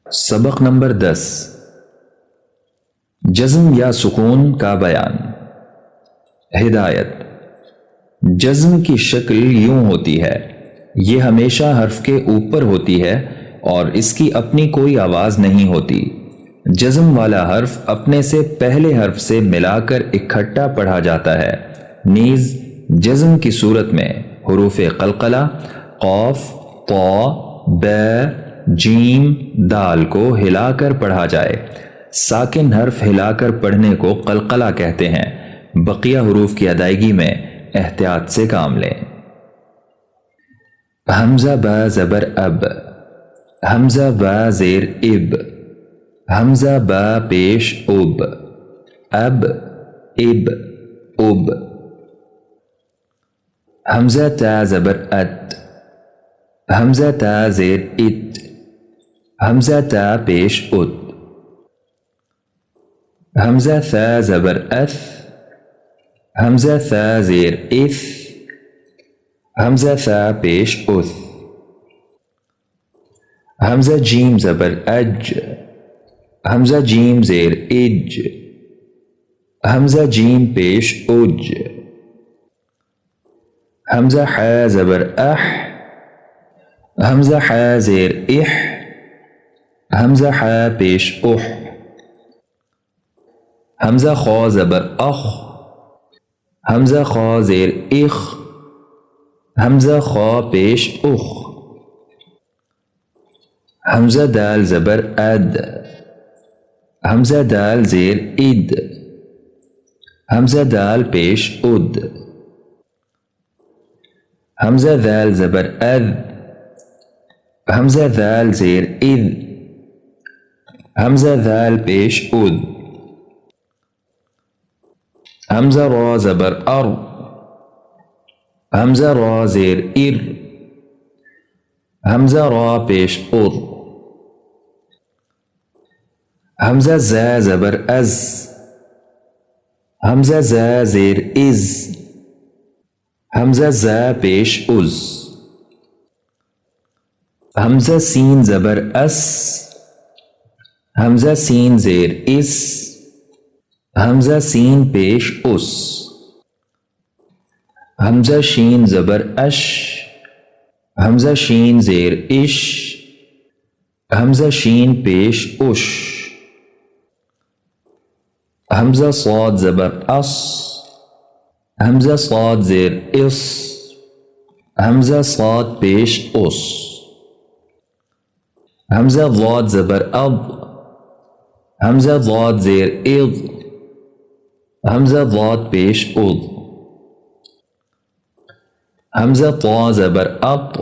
सबक नंबर 10। जज़्म या सुकून का बयान। हिदायत। जज़्म की शक्ल यूं होती है, ये हमेशा हर्फ के ऊपर होती है और इसकी अपनी कोई आवाज़ नहीं होती। जज़्म वाला हर्फ अपने से पहले हर्फ से मिलाकर इकट्ठा पढ़ा जाता है। नीज़ जज़्म की सूरत में हुरूफ़े क़लक़ला क़ाफ़ ता ब जीम दाल को हिलाकर पढ़ा जाए। साकिन हर्फ हिलाकर पढ़ने को क़लक़ला कहते हैं। बकिया हुरूफ की अदायगी में एहतियात से काम लें। हमज़ा बा ज़बर अब, हमज़ा बा ज़ेर इब, हमज़ा बा पेश उब, अब इब उब। हमज़ा ता ज़बर अत, हमज़ा ता ज़ेर इत, हमज़ा ता पेश उत। हमज़ा सा ज़बर अथ, हमज़ा सा ज़ेर इस, हमज़ा सा पेश उस। हमज़ा जीम ज़बर अज, हमज़ा जीम ज़ेर इज, हमज़ा जीम पेश उज। हमज़ा हा ज़बर अह, हमज़ा हा ज़ेर इह, हमज़ा हा पेश उह। हमज़ा खा ज़बर अख, हमज़ा खा ज़ेर इख, हमज़ा खा पेश उख। हमज़ा दाल ज़बर अद, हमज़ा दाल ज़ेर इद, हमज़ा दाल पेश उद। हमज़ा दाल ज़बर अद, हमज़ा दाल ज़ेर इद, हमज़ा दाल पेश उद। हमज़ा रा ज़बर अर, हमज़ा रा ज़ेर इर, हमज़ा रा पेश उर। हमज़ा ज़ा ज़बर अज़, हमज़ा ज़ा ज़ेर इज़, हमज़ा ज़ा पेश उज़। हमज़ा सीन ज़बर अस, हमज़ा सीन ज़ेर इस, हमज़ा सीन पेश उस। हमज़ा शीन ज़बर अश, हमज़ा शीन ज़ेर इश, हमज़ा शीन पेश उश। हमज़ा साद ज़बर अस, हमज़ा साद ज़ेर इस, हमज़ा साद पेश उस। हमज़ा ज़ाद ज़बर अब, हमज़ा ज़ाद ज़ेर इज़, हमज़ा ज़ाद पेश उज़। हमज़ा ता ज़बर अत,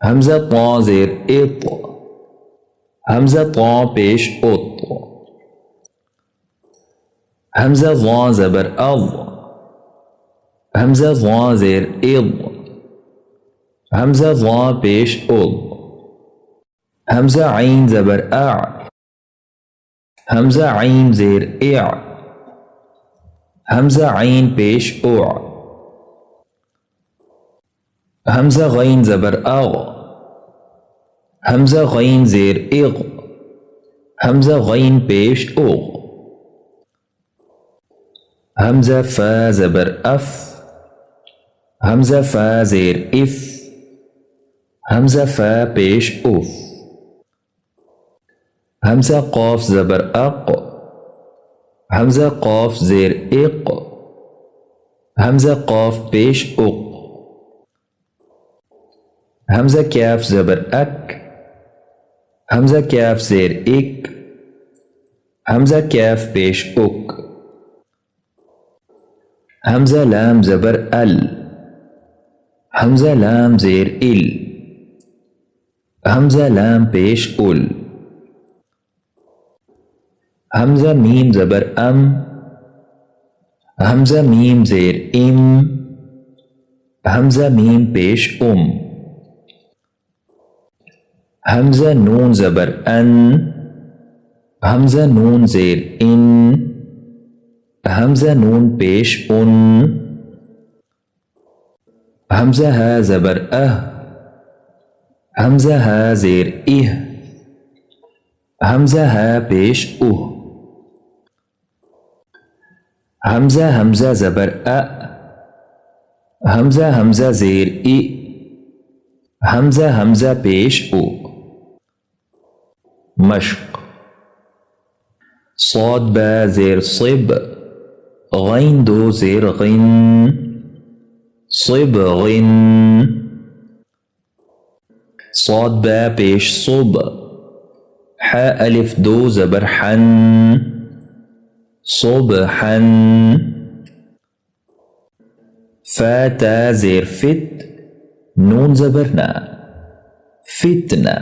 हमज़ा ता ज़ेर इत, हमज़ा ता पेश उत। हमज़ा ज़ा ज़बर अज़, हमज़ा ज़ा ज़ेर इज़, हमज़ा ज़ा पेश उज़। हमज़ा ऐन ज़बर अ, हमज़ा ऐन ज़ेर इअ, हमज़ा ऐन पेश उअ। हमज़ा गैन ज़बर अग, हमज़ा गैन ज़ेर इग, हमज़ा गैन पेश उग। हमज़ा फ़ा ज़बर अफ, हमज़ा फ़ा ज़ेर इफ, हमज़ा फ़ा पेश उफ। हमज़ा क़ाफ ज़बर अक़, हमज़ा क़ाफ ज़ेर इक़, हमज़ा क़ाफ पेश उक़। हमज़ा कैफ ज़बर अक, हमज़ा कैफ ज़ेर इक, हमज़ा कैफ पेश उक। हमज़ा लाम ज़बर अल, हमज़ा लाम ज़ेर इल, हमज़ा लाम पेश उल। हमज़ा मीम ज़बर अम, हमज़ा मीम ज़ेर इम, हमज़ा मीम पेश उम। हमज़ा नून ज़बर अन, हमज़ा नून ज़ेर इन, हमज़ा नून पेश उन। हमज़ा हा ज़बर अह, हमज़ा हा ज़ेर इह, हमजा है पेश उह। हमजा हमजा ज़बर अ। हमजा हमजा ज़ेर इ। हमजा हमजा पेश उ। मश्क। सौद बा ज़ेर सिब। गैन दो ज़ेर गिन। सिब गिन। सौद बा पेश सुब। ह अलिफ दो ज़बर हन। सुबहन। फा ता ज़ेर फित। नून ज़बर ना। फितना।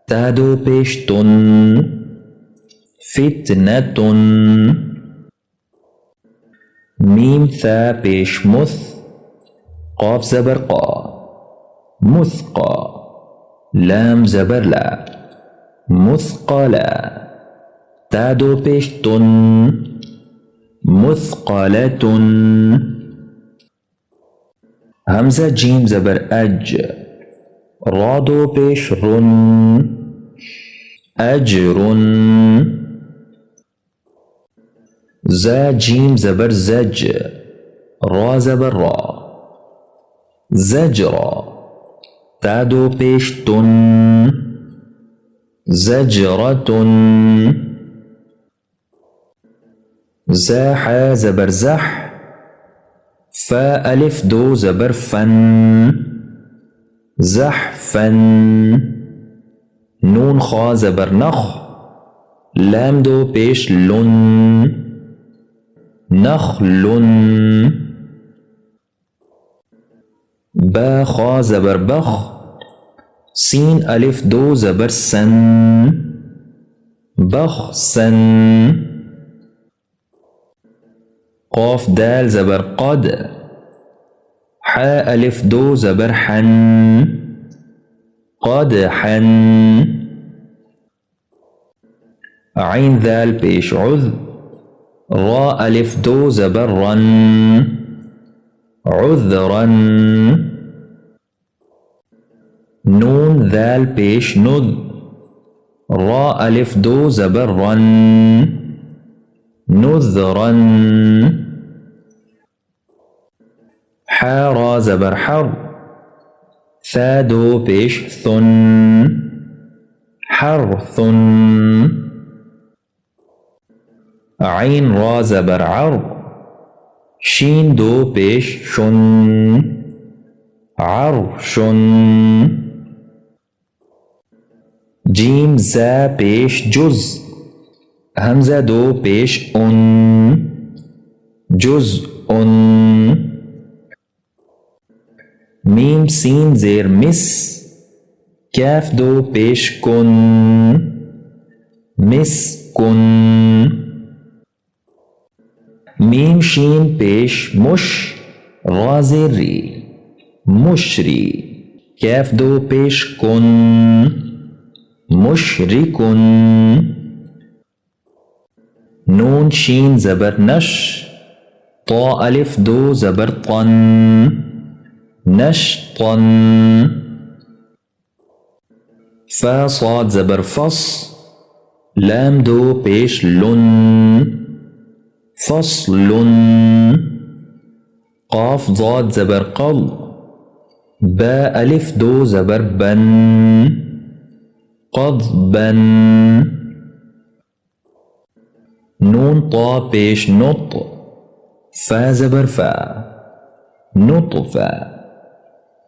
ता दो पेश तुन। फितनतुन। मीम था पेश मुथ। क़ाफ ज़बर क़ा। मुथक़ा। लाम ज़बर ला। मुथक़ला। ता दो पेश तुन। मुथक़लतुन। हमज़ा जीम ज़बर अज। रा दो पेश रुन। अजरुन। ज़ा जीम ज़बर ज़ज। रा ज़बर रा। ज़जरा। ता दो पेश तुन। ज़जरतुन। ज़ा हा ज़बर ज़ह। फा अलिफ दो ज़बर फन। ज़हफन। नून खा ज़बर नख। लाम दो पेश लुन। नखलुन। बा खा ज़बर बख। सीन अलिफ दो ज़बर सन। बखसन। क़ाफ दाल ज़बर क़द। हा अलिफ दो ज़बर हन। क़दहन। आइन दाल पेश उज़। रा अलिफ दो ज़बर रन। उज़रन। नून दाल पेश नुज़। रा अलिफ दो ज़बर रन। नुज़रन। हा रा ज़बर हर। सा दो पेश थुन। हरथुन। आइन रा ज़बर अर। शीन दो पेश शुन। अरशुन। जीम ज़ा पेश जुज़। हमज़ा दो पेश उन। जुज़उन। मीम सीन ज़ेर मिस। कैफ दो पेश कुन। मिसकुन। मीम शीन पेश मुश। रा ज़ेर री। मुशरी। कैफ दो पेश कुन। मुशरिकुन। नून शीन ज़बर नश। ता अलिफ दो ज़बर तन। नशतन। फा साद ज़बर फस। लाम दो पेश लुन। फस्लुन। क़ाफ ज़ाद ज़बर क़ल। बा अलिफ दो ज़बर बन। क़ज़बन। नून ता पेश नुत। फा ज़बर फा। नुतफ़ा।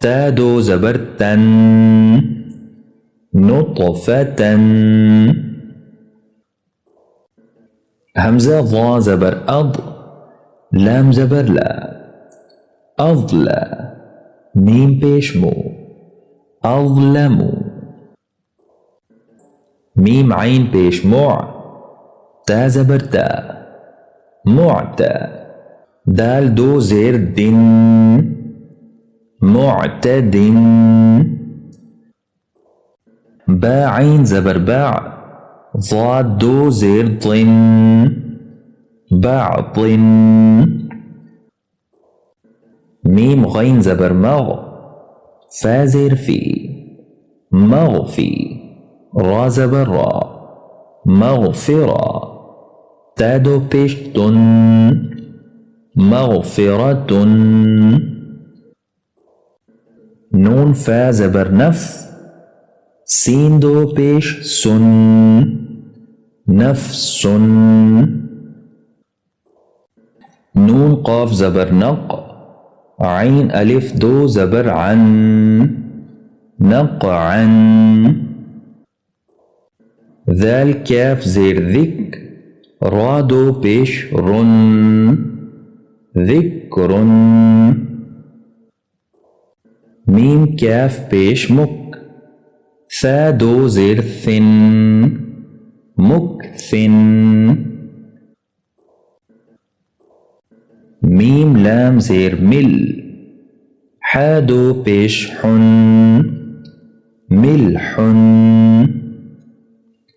ता दो ज़बर तन। नुतफ़तन। हमज़ा ज़ा ज़बर अद। लाम ज़बर ला। अज़ला। मीम पेश मो। अज़लमु। मीम आइन पेश मुअ। ता ज़बर ता। मुअता। दाल दो ज़ेर दिन। मुअतदिन। बा आइन ज़बर बा। ज़ाद दो ज़ेर तिन। बातिन। मीम गैन ज़बर मग। फा ज़ेर फी। मगफी। را زبر را مغفرة تا دو پیش تن مغفرة نون فا زبر نف سین دو پیش سن نفس نون قاف زبر نق عين ألف دو زبر عن نقعا ذال كاف زير ذك را دو پیش رن ذكر ميم كاف پیش مك ثا دو زير ثن مكثن ميم لام زير مل حا دو پیش حن ملح